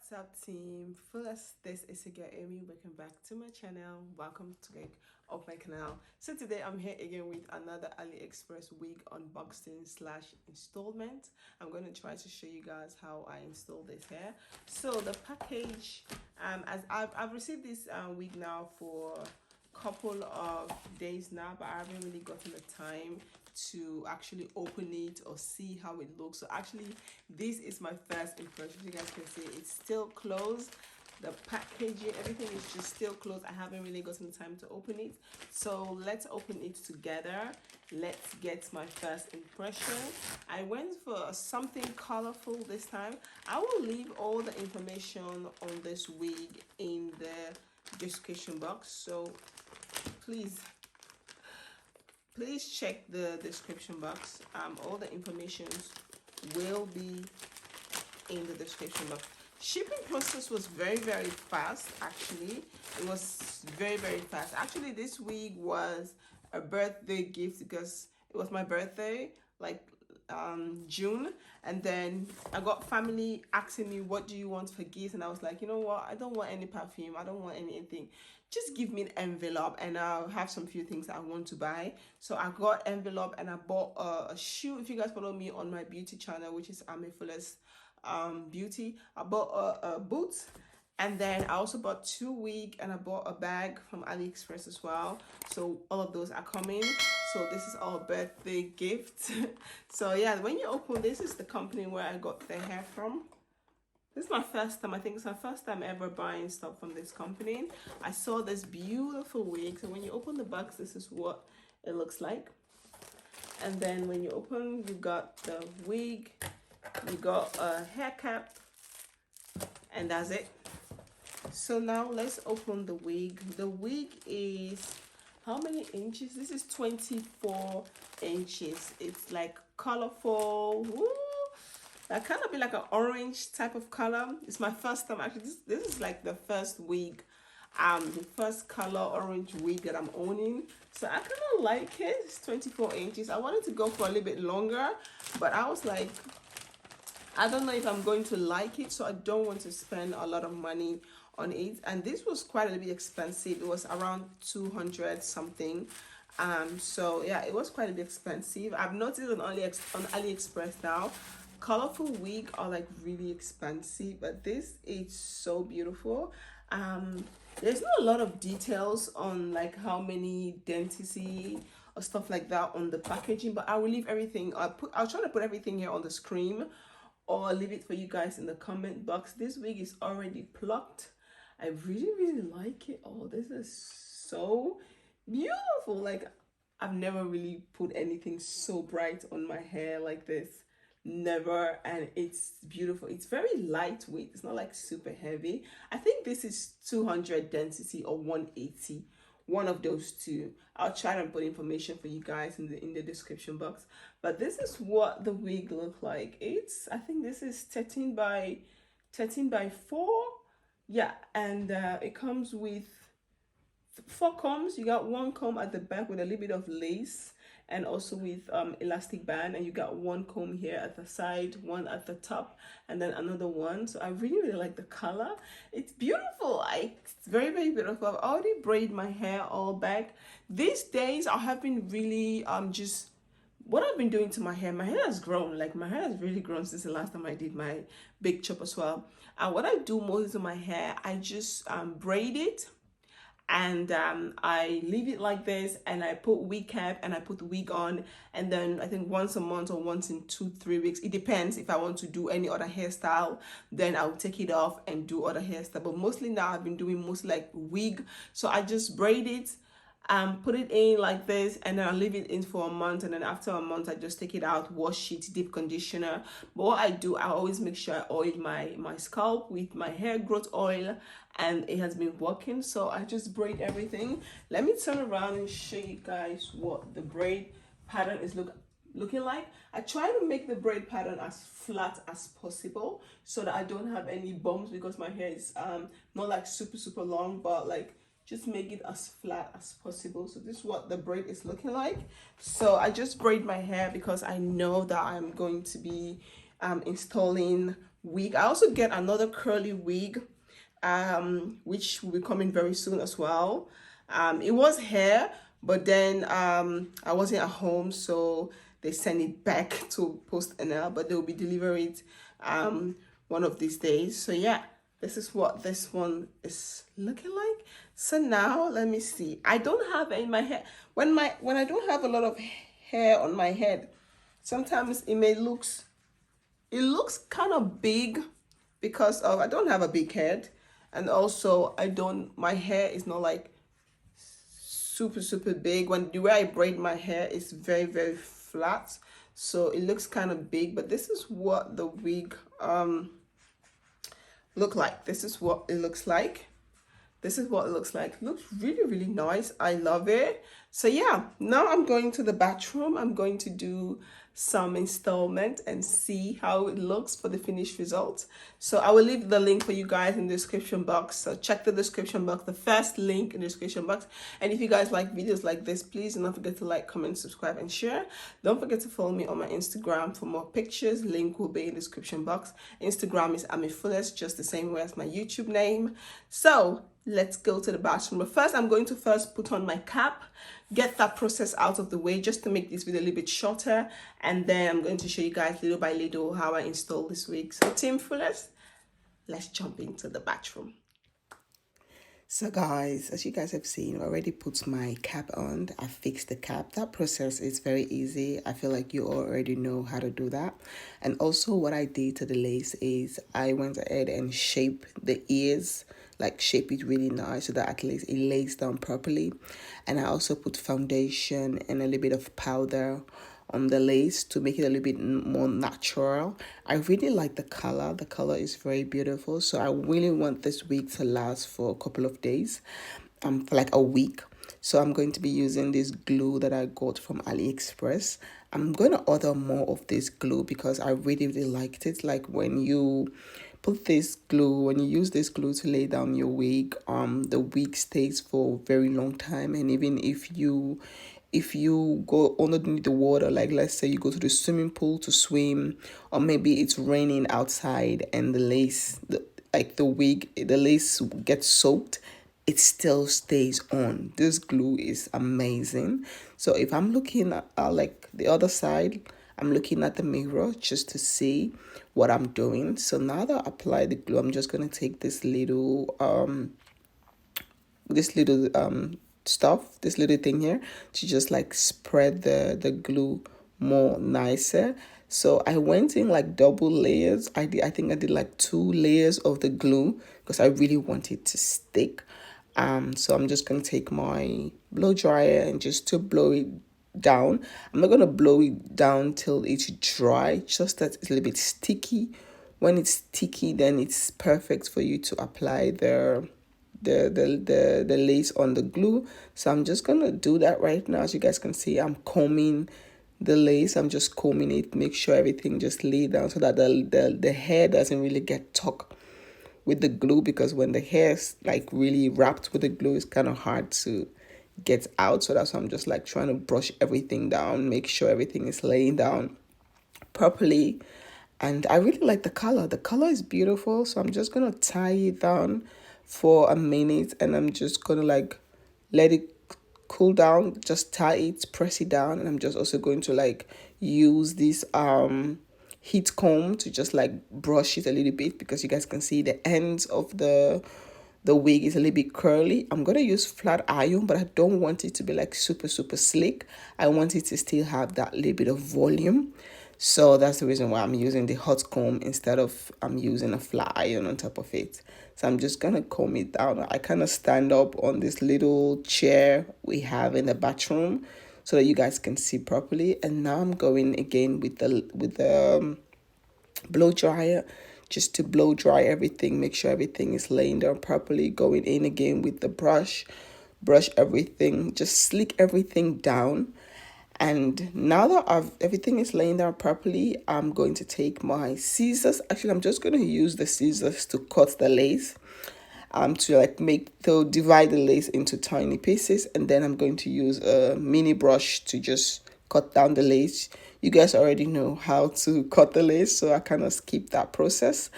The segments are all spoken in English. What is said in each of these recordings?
What's up, team? Fullest, this is your girl Amy. Welcome back to my channel. Welcome to my canal. So today I'm here again with another AliExpress wig unboxing slash installment. I'm going to try to show you guys how I install this hair. So the package, as I've received this wig now for couple of days now, but I haven't really gotten the time to actually open it or see how it looks. So actually this is my first impression. You guys can see it's still closed. The packaging, everything is just still closed. I haven't really gotten the time to open it, so let's open it together. Let's get my first impression. I went for something colorful this time. I will leave all the information on this wig in the description box, so please check the description box. All the information will be in the description box. Shipping process was very fast. Actually, it was very fast. Actually, this wig was a birthday gift because it was my birthday, like June, and then I got family asking me, what do you want for gifts? And I was like, you know what, I don't want any perfume, I don't want anything, just give me an envelope and I'll have some few things I want to buy. So I got envelope and I bought a shoe. If you guys follow me on my beauty channel, which is amifullest beauty, I bought a boot, and then I also bought 2 wigs, and I bought a bag from AliExpress as well. So all of those are coming. So this is our birthday gift. So yeah, when you open, this is the company where I got the hair from. This is my first time. I think it's my first time ever buying stuff from this company. I saw this beautiful wig. So when you open the box, this is what it looks like. And then when you open, you got the wig, you got a hair cap, and that's it. So now let's open the wig. The wig is how many inches? This is 24 inches. It's like colorful. Woo! That kind of be like an orange type of color. It's my first time actually. This is like the first wig, the first color orange wig that I'm owning. So I kind of like it. It's 24 inches. I wanted to go for a little bit longer, but I was like, I don't know if I'm going to like it, so I don't want to spend a lot of money on it. And this was quite a little bit expensive. It was around 200 something. So yeah, it was quite a bit expensive. I've noticed on AliExpress now, colorful wig are like really expensive, but this is so beautiful. There's not a lot of details on like how many density or stuff like that on the packaging, but I will leave everything. I'll try to put everything here on the screen, or I'll leave it for you guys in the comment box. This wig is already plucked. I really like it. Oh, this is so beautiful. Like, I've never really put anything so bright on my hair like this. Never. And it's beautiful. It's very lightweight. It's not like super heavy. I think this is 200 density or 180. One of those two. I'll try to put information for you guys in the description box. But this is what the wig look like. I think this is 13 by 4. Yeah, and it comes with 4 combs. You got 1 comb at the back with a little bit of lace, and also with elastic band, and you got 1 comb here at the side, 1 at the top, and then another one. So I really like the color. It's beautiful. It's very beautiful. I've already braided my hair all back. These days I have been really just what I've been doing to my hair has grown. Like, my hair has really grown since the last time I did my big chop as well. And what I do most to my hair, I just braid it, and I leave it like this, and I put wig cap and I put the wig on, and then I think once a month or once in 2-3 weeks, it depends, if I want to do any other hairstyle, then I'll take it off and do other hairstyle. But mostly now I've been doing mostly like wig, so I just braid it, put it in like this, and then I'll leave it in for a month, and then after a month I just take it out, wash it, deep conditioner. But what I do, I always make sure I oil my scalp with my hair growth oil, and it has been working. So I just braid everything. Let me turn around and show you guys what the braid pattern is looking like. I try to make the braid pattern as flat as possible so that I don't have any bumps, because my hair is not like super long, but like just make it as flat as possible. So this is what the braid is looking like. So I just braid my hair because I know that I'm going to be installing wig. I also get another curly wig, which will be coming very soon as well. It was hair, but then I wasn't at home, so they sent it back to Post NL, but they'll be delivering it one of these days. So yeah, this is what this one is looking like. So now let me see. I don't have it in my hair. When I don't have a lot of hair on my head, sometimes it looks kind of big because of I don't have a big head, and also I don't my hair is not like super big. When the way I braid my hair is very flat, so it looks kind of big. But this is what the wig look like. This is what it looks like. This is what it looks like. It looks really nice. I love it. So yeah, now I'm going to the bathroom. I'm going to do some installment and see how it looks for the finished result. So I will leave the link for you guys in the description box. So check the description box, the first link in the description box. And if you guys like videos like this, please do not forget to like, comment, subscribe, and share. Don't forget to follow me on my Instagram for more pictures. Link will be in the description box. Instagram is amifullest, just the same way as my YouTube name. So let's go to the bathroom. But first, I'm going to put on my cap, get that process out of the way just to make this video a little bit shorter, and then I'm going to show you guys little by little how I install this wig. So Team Fullest, let's jump into the bathroom. So guys, as you guys have seen, I already put my cap on. I fixed the cap. That process is very easy. I feel like you already know how to do that. And also what I did to the lace is I went ahead and shaped the ears, like shape it really nice so that at least it lays down properly. And I also put foundation and a little bit of powder on the lace to make it a little bit more natural. I really like the color. The color is very beautiful. So I really want this wig to last for a couple of days, for like a week. So I'm going to be using this glue that I got from AliExpress. I'm going to order more of this glue because I really liked it. Like when you put this glue, when you use this glue to lay down your wig, the wig stays for a very long time. And even if you go underneath the water, like let's say you go to the swimming pool to swim, or maybe it's raining outside and the lace, the lace gets soaked, it still stays on. This glue is amazing. So if I'm looking at like the other side, I'm looking at the mirror just to see what I'm doing. So now that I apply the glue, I'm just gonna take this little stuff, this little thing here, to just like spread the glue more nicer. So I went in like double layers. I think I did like 2 layers of the glue because I really want it to stick. So I'm just gonna take my blow dryer and just to blow it down. I'm not gonna blow it down till it's dry, just that it's a little bit sticky. When it's sticky, then it's perfect for you to apply the lace on the glue. So I'm just gonna do that right now. As you guys can see, I'm combing the lace. I'm just combing it, make sure everything just lay down so that the hair doesn't really get stuck with the glue, because when the hair is like really wrapped with the glue, it's kind of hard to get out. So that's why I'm just like trying to brush everything down, make sure everything is laying down properly. And I really like the color. The color is beautiful. So I'm just gonna tie it down for a minute, and I'm just gonna like let it cool down, just tie it, press it down. And I'm just also going to like use this heat comb to just like brush it a little bit, because you guys can see the ends of the wig is a little bit curly. I'm gonna use flat iron, but I don't want it to be like super slick. I want it to still have that little bit of volume. So that's the reason why I'm using the hot comb instead of I'm using a flat iron on top of it. So I'm just gonna comb it down. I kind of stand up on this little chair we have in the bathroom so that you guys can see properly. And now I'm going again with the blow dryer just to blow dry everything, make sure everything is laying down properly. Going in again with the brush everything, just slick everything down. And now that everything is laying down properly, I'm going to take my scissors. Actually, I'm just going to use the scissors to cut the lace, to divide the lace into tiny pieces. And then I'm going to use a mini brush to just cut down the lace. You guys already know how to cut the lace, so I kind of skip that process.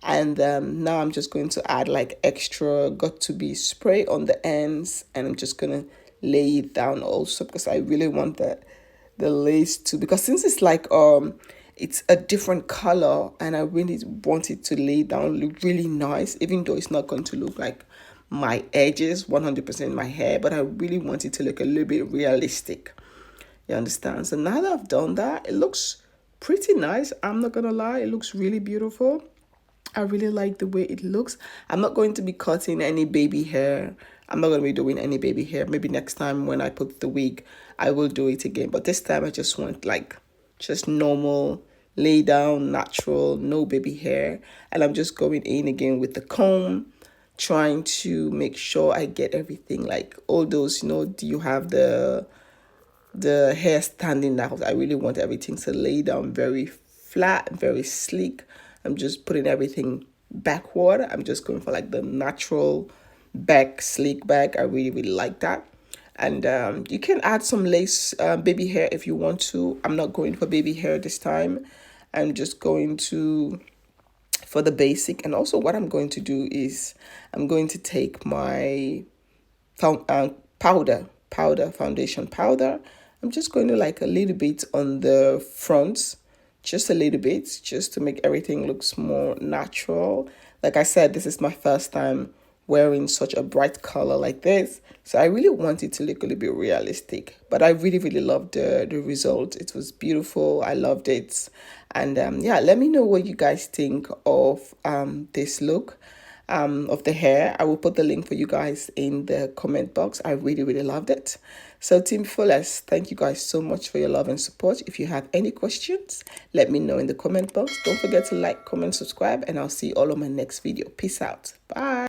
And now I'm just going to add like extra got to be spray on the ends, and I'm just gonna lay it down also because I really want the lace to, because since it's like it's a different color, and I really want it to lay down, look really nice, even though it's not going to look like my edges 100% my hair, but I really want it to look a little bit realistic. You understand? So now that I've done that, it looks pretty nice. I'm not gonna lie, it looks really beautiful. I really like the way it looks. I'm not going to be cutting any baby hair. I'm not going to be doing any baby hair. Maybe next time when I put the wig, I will do it again. But this time I just want like just normal, lay down, natural, no baby hair. And I'm just going in again with the comb, trying to make sure I get everything, like all those, do you have the hair standing out? I really want everything to lay down very flat, very sleek. I'm just putting everything backward. I'm just going for like the natural back, sleek back. I really, really like that. And you can add some lace baby hair if you want to. I'm not going for baby hair this time. I'm just going to for the basic. And also what I'm going to do is I'm going to take my foundation powder. I'm just going to like a little bit on the front, just a little bit, just to make everything looks more natural. Like I said, this is my first time wearing such a bright color like this, so I really want it to look a little bit realistic. But I really, really loved the result. It was beautiful. I loved it. And yeah, let me know what you guys think of this look of the hair. I will put the link for you guys in the comment box. I really, really loved it. So Team Fullest, thank you guys so much for your love and support. If you have any questions, let me know in the comment box. Don't forget to like, comment, subscribe, and I'll see you all on my next video. Peace out. Bye.